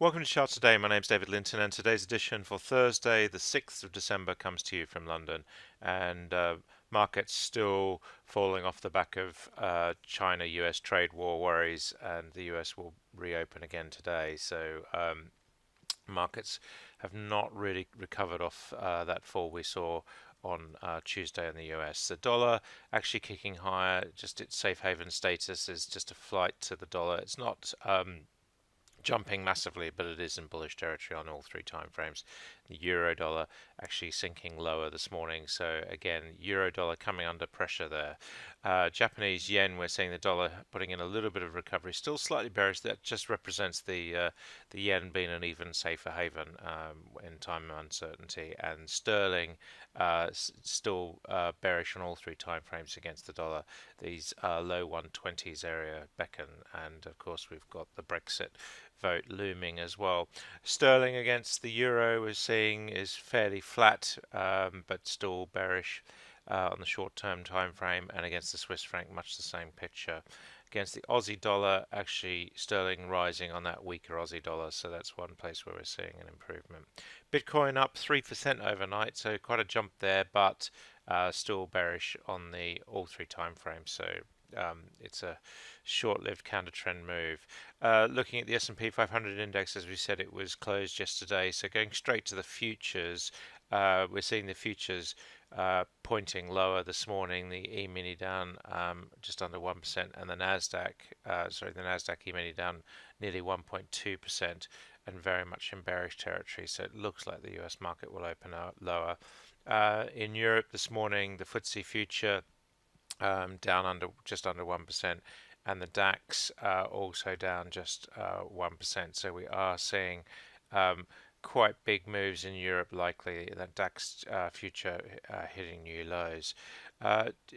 Welcome to Chart Today. My name's David Linton, and today's edition for Thursday, the 6th of December, comes to you from London. And markets still falling off the back of China-US trade war worries, and the US will reopen again today. So markets have not really recovered off that fall we saw on Tuesday in the US. The dollar actually kicking higher, just its safe haven status is just a flight to the dollar. It's not jumping massively, but it is in bullish territory on all three time frames. The euro dollar actually sinking lower this morning, so again, euro dollar coming under pressure there. Japanese yen, we're seeing the dollar putting in a little bit of recovery, still slightly bearish. That just represents the yen being an even safer haven in time of uncertainty, and sterling still bearish on all three time frames against the dollar. These low 120s area beckon, and of course we've got the Brexit vote looming as well. Sterling against the euro we're seeing is fairly flat, but still bearish on the short-term time frame, and against the Swiss franc, much the same picture. Against the Aussie dollar, actually sterling rising on that weaker Aussie dollar, so that's one place where we're seeing an improvement. Bitcoin up 3% overnight, so quite a jump there, but still bearish on the all three time frames. So it's a short-lived counter trend move. Looking at the S&P 500 index, as we said, it was closed yesterday. So going straight to the futures, we're seeing the futures pointing lower this morning. The E-mini down just under 1%, and the Nasdaq E-mini down nearly 1.2%, and very much in bearish territory. So it looks like the US market will open up lower. In Europe this morning, the FTSE future down just under 1%, and the DAX also down just 1%. So we are seeing quite big moves in Europe, likely the DAX future hitting new lows.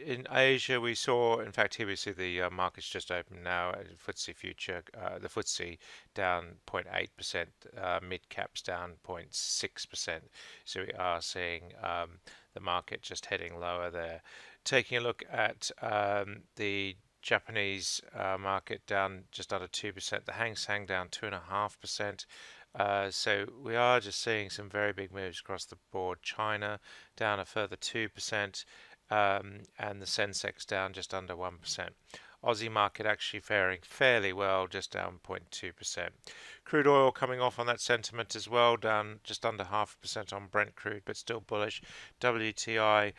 In Asia, we saw, in fact, here we see the markets just open now. FTSE future, the FTSE down 0.8%, mid caps down 0.6%. So we are seeing the market just heading lower there. Taking a look at the Japanese market down just under 2%, the Hang Seng down 2.5%. So we are just seeing some very big moves across the board. China down a further 2%, and the Sensex down just under 1%. Aussie market actually faring fairly well, just down 0.2%. Crude oil coming off on that sentiment as well, down just under 0.5% on Brent crude, but still bullish. WTI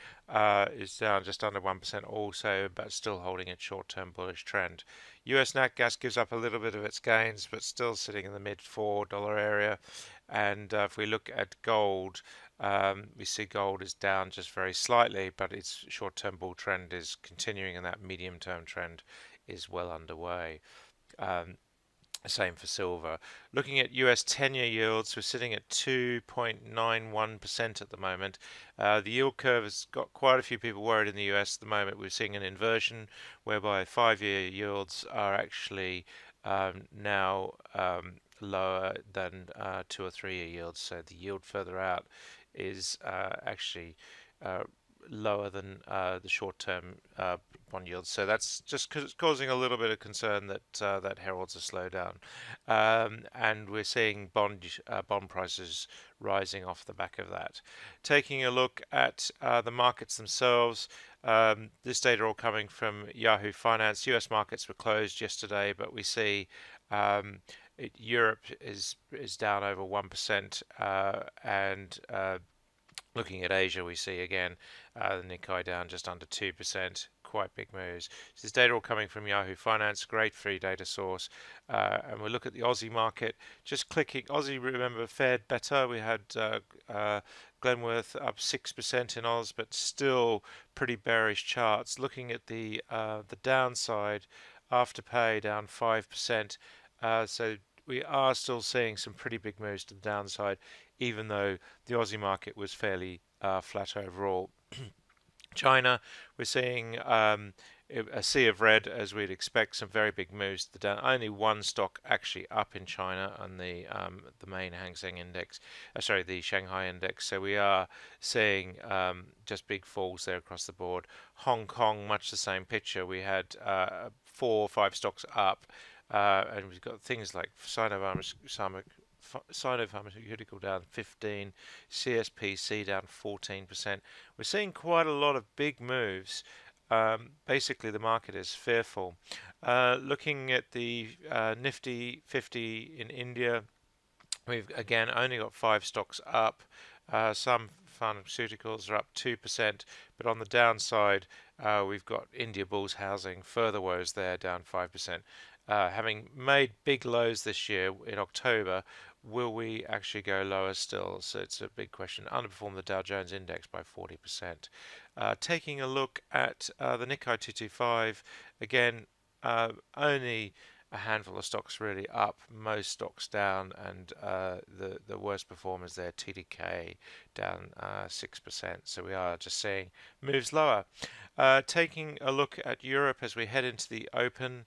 is down just under 1% also, but still holding its short-term bullish trend. US nat gas gives up a little bit of its gains, but still sitting in the mid $4 area. And if we look at gold, we see gold is down just very slightly, but its short-term bull trend is continuing, and that medium-term trend is well underway. Same for silver. Looking at US 10-year yields, we're sitting at 2.91% at the moment. The yield curve has got quite a few people worried in the US at the moment. We're seeing an inversion whereby 5-year yields are actually now lower than 2 or 3-year yields. So the yield further out is actually lower than the short-term bond yields. So that's just causing a little bit of concern that that heralds a slowdown. And we're seeing bond prices rising off the back of that. Taking a look at the markets themselves, this data all coming from Yahoo Finance. US markets were closed yesterday, but we see Europe is down over 1%, and looking at Asia, we see again the Nikkei down just under 2%, quite big moves. So this data all coming from Yahoo Finance, great free data source. And we look at the Aussie market, just clicking, Aussie, remember, fared better. We had Glenworth up 6% in Oz, but still pretty bearish charts. Looking at the downside, Afterpay down 5%. So we are still seeing some pretty big moves to the downside, even though the Aussie market was fairly flat overall. China, we're seeing a sea of red, as we'd expect, some very big moves to the down. Only one stock actually up in China on the main Hang Seng index, the Shanghai index. So we are seeing just big falls there across the board. Hong Kong, much the same picture. We had 4 or 5 stocks up. And we've got things like Sinopharmaceutical down 15, CSPC down 14%. We're seeing quite a lot of big moves. Basically, the market is fearful. Looking at the Nifty 50 in India, we've again only got five stocks up. Some pharmaceuticals are up 2%, but on the downside, we've got India Bulls Housing, further woes there, down 5%. Having made big lows this year in October, will we actually go lower still? So it's a big question. Underperformed the Dow Jones Index by 40%. Taking a look at the Nikkei 225, again, only a handful of stocks really up, most stocks down, and the worst performers there, TDK, down 6%. So we are just seeing moves lower. Taking a look at Europe as we head into the open.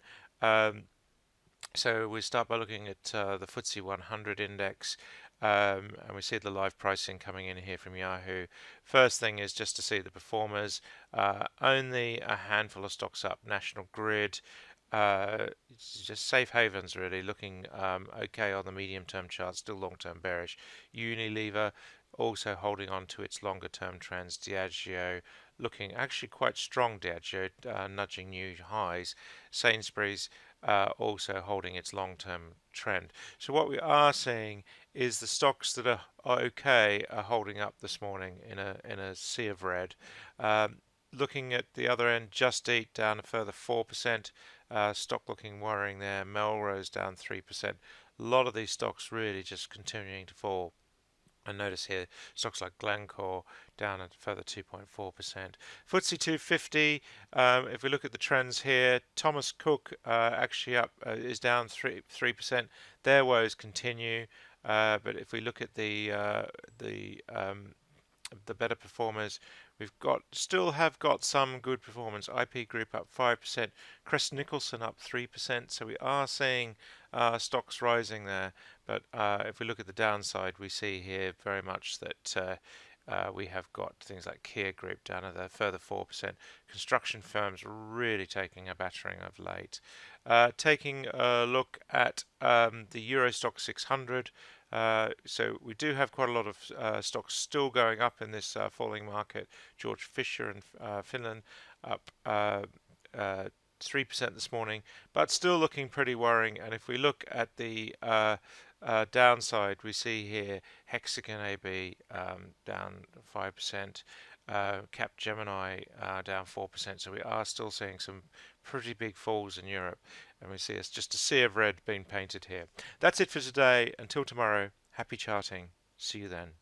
So we start by looking at the FTSE 100 index, and we see the live pricing coming in here from Yahoo. First thing is just to see the performers. Only a handful of stocks up. National Grid, it's just safe havens really, looking okay on the medium-term chart, still long-term bearish. Unilever also holding on to its longer-term trends. Diageo looking actually quite strong. Diageo nudging new highs. Sainsbury's also holding its long-term trend. So what we are seeing is the stocks that are okay are holding up this morning in a sea of red. Looking at the other end, Just Eat down a further 4%. Stock looking worrying there. Melrose down 3%. A lot of these stocks really just continuing to fall. And notice here, stocks like Glencore down a further 2.4%. FTSE 250, if we look at the trends here, Thomas Cook actually up is down 3%. Their woes continue, but if we look at the better performers, still have got some good performance. IP Group up 5%, Crest Nicholson up 3%. So we are seeing stocks rising there. But if we look at the downside, we see here very much that we have got things like Kia Group down at a further 4%. Construction firms really taking a battering of late. Taking a look at the Euro Stock 600. So we do have quite a lot of stocks still going up in this falling market. George Fisher in Finland up 3% this morning, but still looking pretty worrying. And if we look at the downside, we see here Hexagon AB down 5%, Capgemini down 4%. So we are still seeing some pretty big falls in Europe, and we see it's just a sea of red being painted here. That's it for today. Until tomorrow, happy charting. See you then.